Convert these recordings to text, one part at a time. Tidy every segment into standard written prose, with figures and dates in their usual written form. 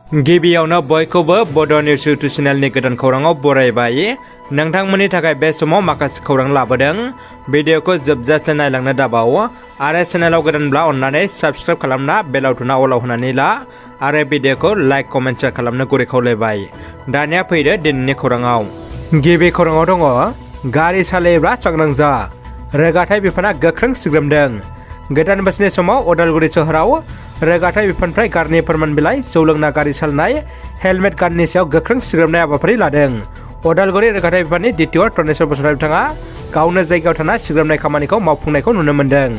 गिबियावनो बयखौबो बड' निउस इउटुब चेनेलनि गोदान खौराङाव बरायबाय। नोंथांमोननि थाखाय बे समाव माखासे खौरां लाबोदों। भिडिअखौ जोबजासे नायलांनो दाबाव आरो चेनेलाव गोदानब्ला अन्नानै साबस्क्राइब खालामना बेल आइकनआ अलाव होनानै ला आरो भिडिअखौ लाइक कमेन्ट शेयार खालामनो गुरै खावलायबाय। दानिया फैदो दिनैनि खौराङाव। गिबि खौराङाव दङ गारि सालायोब्ला सांग्रां जा, रोगाथाइ बिफाना गोख्रों सिग्रोमदों। गोदान बोसोरनि समाव उदालगुरि सोहोराव रोगाथाइ बिफाननिफ्राय गारिनि फोरमान बिलाइ, जौ लोंना गारि सालायनाय, हेलमेट गाननि सायाव गोख्रों सिग्रोमनाय हाबाफारि लादों। उदालगुरि रोगाथाइ बिफाननि DTO तनेश्वर बसुमतारी बिथाङा गावनो जायगायाव थाना सिग्रोमनाय खामानिखौ मावफुंनायखौ नुनो मोन्दों।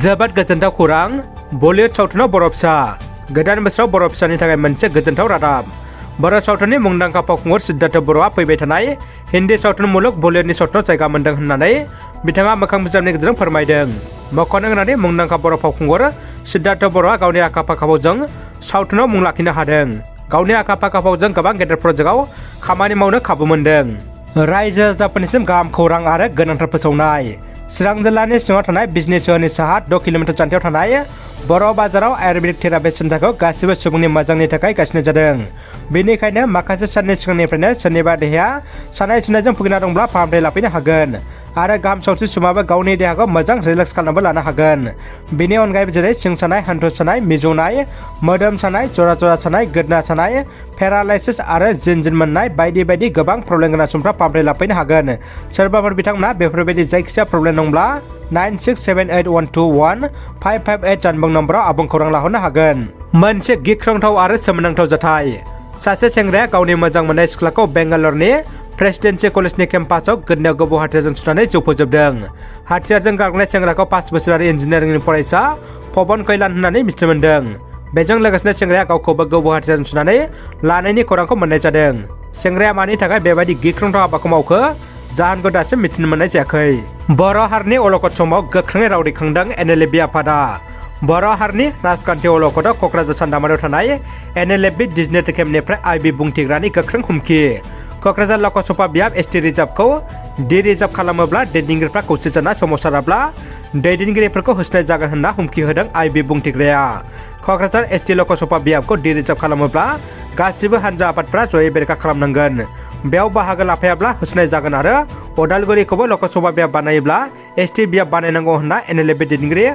जोबोद गोजोनथाव खौरां, बलिउड सावथुनाव बर' फिसा। गोदान बोसोराव बर' फिसानि थाखाय मोनसे गोजोनथाव रादाब। बर' सावथुननि मुंदांखा फावखुंगुर सिद्धार्थ बर'आ फैबाय थानाय हिन्दी सावथुन मुलुग बलिउडनि सावथुनाव जायगा मोन्दों होननानै बिथाङा मोखां बिजाबनि गेजेरजों फोरमायदों। मख'नो गोनांदि मुंदांखा बर' फावखुंगुर सिद्धार्थ बर'आ गावनि आखा-फाखा फावजों सावथुनाव मुं लाखिनो हादों। गावनि आखा-फाखा फावजों गोबां गेदेर प्रजेक्टआव खामानि मावनो खाबु मोन्दों। रायजो राजाफोरनिसिम गाहाम खौरां आरो गोनांथार फोसावनाय। चिरां जिल्लानि सिङाव थानाय बिजनी सोहोरनि साहा 6 किल'मिटार जानथायाव थानाय बर' बाजाराव आयुर्वेदिक थेरापि सेन्टारखौ गासिबो सुबुंनि मोजांनि थाखाय गायसननाय जादों। बेनिखायनो माखासे साननि सिगांनिफ्रायनो सोरनिबा देहाया सानाय सुनायजों भुगिना दंब्ला फाहामथाय लाफैनो हागोन आरो गाहाम सावस्रि सुबुङाबो गावनि देहाखौ मोजां रिलेक्स खालामनोबो लानो हागोन। बेनि अनगायैबो जेरै सिं सानाय, हान्थु सानाय, मिजौनाय, मोदोम सानाय, जरा सानाय, गोदना सानाय, पेरालाइसिस आरो जिन मोननाय बायदि बायदि गोबां प्रब्लेम गोनां सुबुंफ्रा फाहामथाय लाफैनो हागोन। सोरबाफोर बिथांमोना बेफोरबायदि जायखिजाया प्रब्लेम दंब्ला 9678121558 जानबुं नम्बराव आबुं खौरां लाहरनो हागोन। मोनसे गिख्रंथाव आरो सोमोनांथाव जाथाय। सासे सेंग्राया गावनि मोजां मोननाय सिख्लाखौ बेंगालरनि प्रेसिडेन्सि कलेजनि केम्पासआव गोदनायाव गोबौ हाथियारजों सुनानै जिउ फोजोबदों। हाथियारजों गाग्लोबनाय सेंग्राखौ 5 बोसोरारि इन्जिनियारिंनि फरायसा पवन कैलान होननानै मिथिनो मोन्दों। बेजों लोगोसेनो सेंग्राया गावखौबो गोबौ हाथियारजों सुनानै लानायनि खौरांखौ मोननाय जादों। सेंग्राया मानि थाखाय बेबायदि गिख्रंथाव हाबाखौ मावखो, जाहोनखौ दासिम मिथिनो मोननाय जायाखै। बर' हारिनि अलखद समाव गोख्रोङै राव दैखांदों NLFB आफादा। बर' हारिनि राजखान्थि अलखदाव क'क्राझार सान्दामारियाव थानाय NLFB डिजिटेल केम्पनिफ्राय IB बुंथिग्रानि गोख्रों हुमखि। क'क्राझार लकसभा बियाब ST रिजार्भखौ डि-रिजार्भ खालामोब्ला दैदेनगिरिफ्रा खौसे जाना सोमावसाराब्ला दैदेनगिरिफोरखौ होसोनाय जागोन होनना हुमखि होदों IB बुंथिग्राया। क'क्राझार ST लकसभा बियाबखौ डि-रिजार्भ खालामोब्ला गासिबो हानजा आफादफ्रा जयै बेरेखा खालामनांगोन। बेयाव बाहागो लाफायाब्ला होसोनाय जागोन आरो उदालगुरिखौबो लकसभा बियाब बानायोब्ला ST बियाब बानायनांगौ होनना NLFB दैदेनगिरि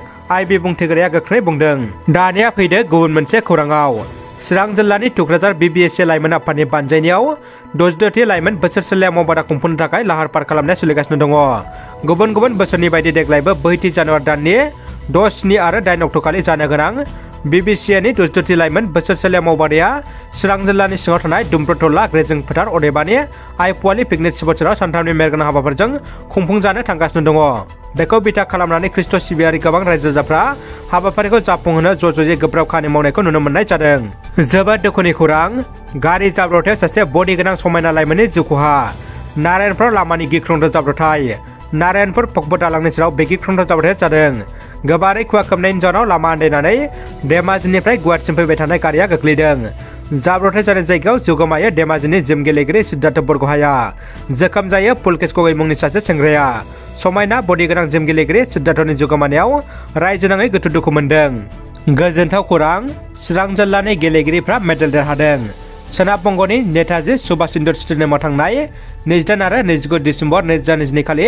IB बुंथिग्राया गोख्रोङै बुंदों। दानिया फैदो गुबुन मोनसे खौराङाव। चिरां जिल्लानि टुक्राझार BBSC लाइमोन आफादनि बानजायनायाव 62थि लाइमोन बोसोरसेलिया मावबादा खुंफुंनो थाखाय लाहार फाहार खालामनाया सोलिगासिनो दङ। गुबुन गुबुन बोसोरनि बायदि देग्लायबो 4 जानुवारि दाननि 6, 7 आरो 8 अक्ट'खालि जानो गोनां BBCनि 62थि लाइमोन बोसोरसेलिया मावबादाया चिरां जिल्लानि सिङाव थानाय दुमब्रुथला ग्रेजिं फोथार अदेबानि आइपुवालि पिकनिक स्पटफोराव सानथामनि मेरगोनां हाबाफोरजों खुंफुंजानो थांगासिनो दङ। बेखौ बिथा खालामनानै ख्रिस्ट' सिबियारि गोबां रायजो राजाफ्रा हाबाफारिखौ जाफुंहोनो ज'-ज'यै गोब्राब खामानि मावनायखौ नुनो मोननाय जादों। जोबोद दुखुनि खौरां, गारि जाब्रबथायाव सासे बडि गोनां समायना लाइमोननि जिउ खहा। नारायणपुराव लामानि गिख्रंथाव जाब्रबथाय। नारायणपुर पकबो दालांनि सेराव बे गिख्रंथाव जाब्रबथाया जादों। गोबारै खुवा खोबनायनि जाहोनाव लामा आन्दायनानै धेमाजिनिफ्राय गुवाहाटिसिम फैबाय थानाय गारिया गोग्लैदों। जाब्रबथाय जानाय जायगायाव जिउ गोमायो धेमाजिनि जिम गेलेगिरि सिद्धार्थ बरग'हाया। जोखोम जायो पुलकेश गगৈ मुंनि सासे सेंग्राया। समायना बडि गोनां जिम गेलेगिरि सिद्धार्थनि जिउ गोमानायाव रायजो नाङै गोथौ दुखु मोन्दों। गोजोनथाव खौरां, चिरां जिल्लानि गेलेगिरिफ्रा मेडेल देरहादों। सोनाब बंग'नि नेताजी सुभाष इन्ड'र स्टेडियामाव थांनाय 28 आरो 29 दिसेम्बर 2022 खालि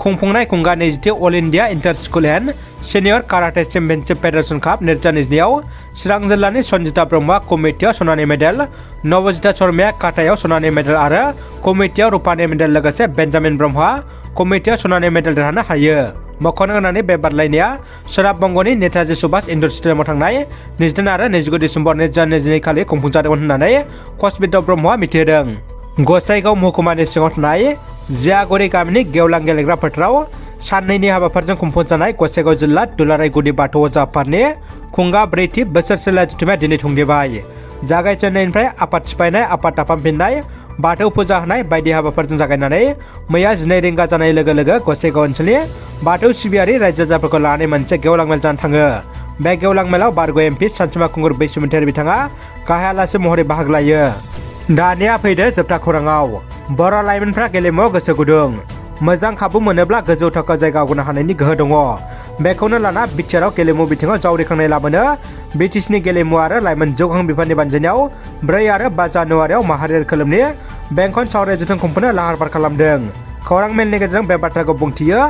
खुंफुंनाय खुंगा 20थि all India inter school and senior karate championship federation cup 2022आव चिरां जिल्लानि सन्जिता ब्रह्मआ कमिटियाव सनानि मेडेल, नबजिता शर्माया काटायाव सनानि मेडेल आरो कमिटियाव रुपानि मेडेल लोगोसे बेन्जामिन ब्रह्मआ कमिटियाव सनानि मेडेल देरहानो हायो। मख'नो गोनांदि बे बादायलायनाया सोनाब बंग'नि नेताजी सुभाष इन्ड'र स्टेडियामाव थांनाय 28 आरो 29 दिसेम्बर 2022 खालि खुंफुंजादोंमोन होननानै कचबिद्र ब्रह्मआ मिथिहोदों। गसाइगाव महकुमानि सिङाव थानाय जियागुरि गामिनि गेवलां गेलेग्रा फोथाराव साननैनि हाबाफारिजों खुंफुंजानाय गसाइगाव जिल्ला दुलाराय गुदि बाथौ अजा आफादनि खुंगा 4थि बोसोरसेलिया जथुम्माया दिनै थुंगेबाय। जागायजेननायनिफ्राय आफाद सिफायनाय, आफाद दाफामफिननाय, बाथौ फुजा होनाय बायदि हाबाफारिजों जागायनानै मैया 12 रिंगा जानाय लोगो लोगो गसाइगाव ओनसोलनि बाथौ सिबियारि रायजो राजाफोरखौ लानानै मोनसे गेवलां मेल जानो थाङो। बे गेवलां मेलाव बारग' MP सानसुमा खुंगुर बैसुमुतियारि बिथाङा गाहाय आलासि महरै बाहागो लायो। दानिया फैदो जोबथा खौराङाव। बर' लाइमोनफ्रा गेलेमुआव गोसो गुदुं। मोजां खाबु मोनोब्ला गोजौ थाखोआव जायगा आवग्रिनो हानायनि गोहो दङ। बेखौनो लाना बिटिआरआव गेलेमु बिथिङाव जावरिखांनाय लाबोनो बिटिसिनि गेलेमु आरो लाइमोन जौगाखां बिफाननि बानजायनायाव 4 आरो 5 जानुवारियाव माहारियारि खोलोमनि बेंखन सावराय जथुम खुंफुंनो लाहार फाहार खालामदों। खौरां मेलनि गेजेरजों बे बाथ्राखौ बुंथियो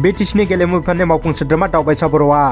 बिटिसिनि गेलेमु बिफाननि मावफुं सोद्रोमा दावबायसा बर'आ।